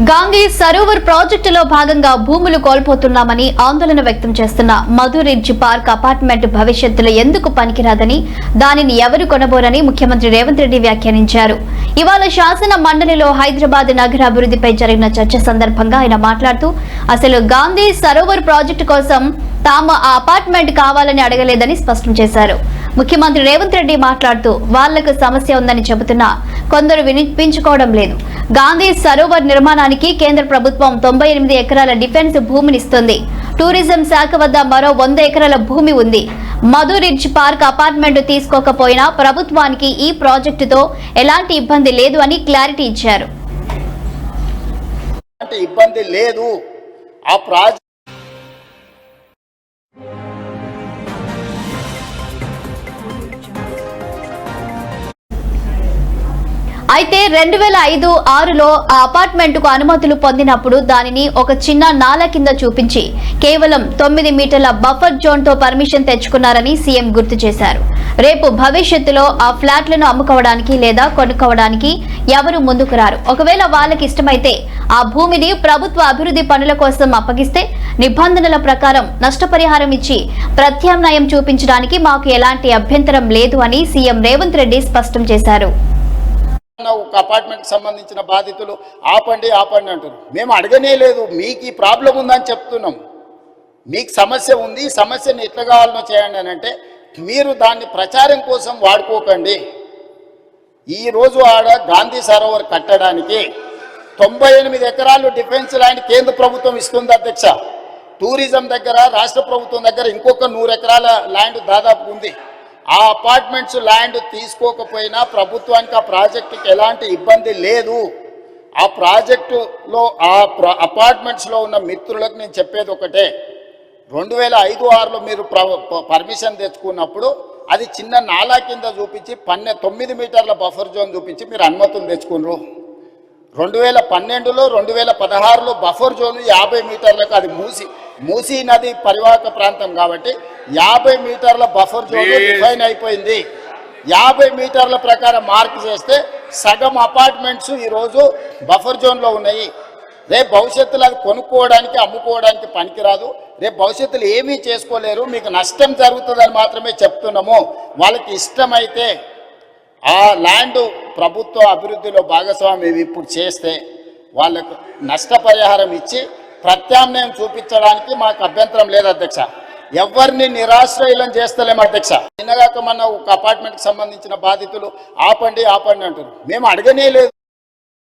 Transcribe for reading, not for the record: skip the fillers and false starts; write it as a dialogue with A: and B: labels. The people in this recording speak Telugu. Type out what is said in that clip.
A: గాంధీ సరోవర్ ప్రాజెక్టులో భాగంగా భూములు కోల్పోతున్నామని ఆందోళన వ్యక్తం చేస్తున్న మధు రిడ్జ్ పార్క్ అపార్ట్మెంట్ భవిష్యత్తులో ఎందుకు పనికిరాదని, దానిని ఎవరు కొనబోరని ముఖ్యమంత్రి రేవంత్ రెడ్డి వ్యాఖ్యానించారు. ఇవాళ శాసన మండలిలో హైదరాబాద్ నగర అభివృద్ధిపై జరిగిన చర్చ సందర్భంగా ఆయన మాట్లాడుతూ, అసలు గాంధీ సరోవర్ ప్రాజెక్టు కోసం తాము ఆ అపార్ట్మెంట్ కావాలని అడగలేదని స్పష్టం చేశారు. ముఖ్యమంత్రి రేవంత్ రెడ్డి మాట్లాడుతూ, వాళ్లకు సమస్య ఉందని చెబుతున్నా కొందరు వినిపించుకోవడం లేదు. గాంధీ సరోవర్ నిర్మాణానికి కేంద్ర ప్రభుత్వం 98 ఎకరాల డిఫెన్స్ భూమినిస్తుంది. టూరిజం శాఖ వద్ద మరో 100 ఎకరాల భూమి ఉంది. మధు రిడ్జ్ పార్క్ అపార్ట్మెంట్ తీసుకోకపోయినా ప్రభుత్వానికి ఈ ప్రాజెక్టుతో ఎలాంటి ఇబ్బంది లేదు అని క్లారిటీ ఇచ్చారు.
B: ఇబ్బంది లేదు. ఆ ప్రాజెక్ట్
A: అయితే 2005-06లో ఆ అపార్ట్మెంట్ కు అనుమతులు పొందినప్పుడు దానిని ఒక చిన్న నాల కింద చూపించి కేవలం 9 మీటర్ల బఫర్ జోన్ తో పర్మిషన్ తెచ్చుకున్నారని సీఎం గుర్తు చేశారు. రేపు భవిష్యత్తులో ఆ ఫ్లాట్లను అమ్ముకోవడానికి లేదా కొనుక్కోవడానికి ఎవరు ముందుకు రారు. ఒకవేళ వాళ్ళకి ఇష్టమైతే ఆ భూమిని ప్రభుత్వ అభివృద్ధి పనుల కోసం అప్పగిస్తే నిబంధనల ప్రకారం నష్టపరిహారం ఇచ్చి ప్రత్యామ్నాయం చూపించడానికి మాకు ఎలాంటి అభ్యంతరం లేదు అని సీఎం రేవంత్ రెడ్డి స్పష్టం చేశారు.
B: ఒక అపార్ట్మెంట్ సంబంధించిన బాధితులు ఆపండి అంటారు. మేము అడగనే లేదు. మీకు ఈ ప్రాబ్లం ఉందని చెప్తున్నాం. మీకు సమస్య ఉంది, సమస్యను ఎట్లా కావాలనో చేయండి అని అంటే మీరు దాన్ని ప్రచారం కోసం వాడుకోకండి. ఈరోజు ఆడ గాంధీ సరోవర్ కట్టడానికి 98 ఎకరాలు డిఫెన్స్ ల్యాండ్ కేంద్ర ప్రభుత్వం ఇస్తుంది అధ్యక్ష. టూరిజం దగ్గర రాష్ట్ర ప్రభుత్వం దగ్గర ఇంకొక 100 ఎకరాల ల్యాండ్ దాదాపు ఉంది. ఆ అపార్ట్మెంట్స్ ల్యాండ్ తీసుకోకపోయినా ప్రభుత్వానికి ఆ ప్రాజెక్టుకి ఎలాంటి ఇబ్బంది లేదు. ఆ ప్రాజెక్టులో ఆ అపార్ట్మెంట్స్లో ఉన్న మిత్రులకు నేను చెప్పేది ఒకటే, 2005-06లో మీరు పర్మిషన్ తెచ్చుకున్నప్పుడు అది చిన్న నాలా కింద చూపించి 9 మీటర్ల బఫర్ జోన్ చూపించి మీరు అనుమతులు తెచ్చుకున్నారు. 2012లో 2016లో బఫర్ జోన్ 50 మీటర్లకు, అది మూసీ నది పరివాహక ప్రాంతం కాబట్టి 50 మీటర్ల బఫర్ జోన్ డిఫైన్ అయిపోయింది. 50 మీటర్ల ప్రకారం మార్క్ చేస్తే సగం అపార్ట్మెంట్స్ ఈరోజు బఫర్ జోన్లో ఉన్నాయి. రేపు భవిష్యత్తులో అది కొనుక్కోవడానికి అమ్ముకోవడానికి పనికిరాదు. రేపు భవిష్యత్తులో ఏమీ చేసుకోలేరు. మీకు నష్టం జరుగుతుందని మాత్రమే చెప్తున్నాము. వాళ్ళకి ఇష్టమైతే ఆ ల్యాండ్ ప్రభుత్వ అభివృద్ధిలో భాగస్వామ్యం ఇప్పుడు చేస్తే వాళ్ళకు నష్టపరిహారం ఇచ్చి ప్రత్యామ్నాయం చూపించడానికి మాకు అభ్యంతరం లేదు అధ్యక్ష. ఎవరిని నిరాశ్రయులను చేస్తలేము అధ్యక్ష. నిన్నగాక మన ఒక అపార్ట్మెంట్కి సంబంధించిన బాధితులు ఆపండి అంటారు. మేము అడగనే లేదు.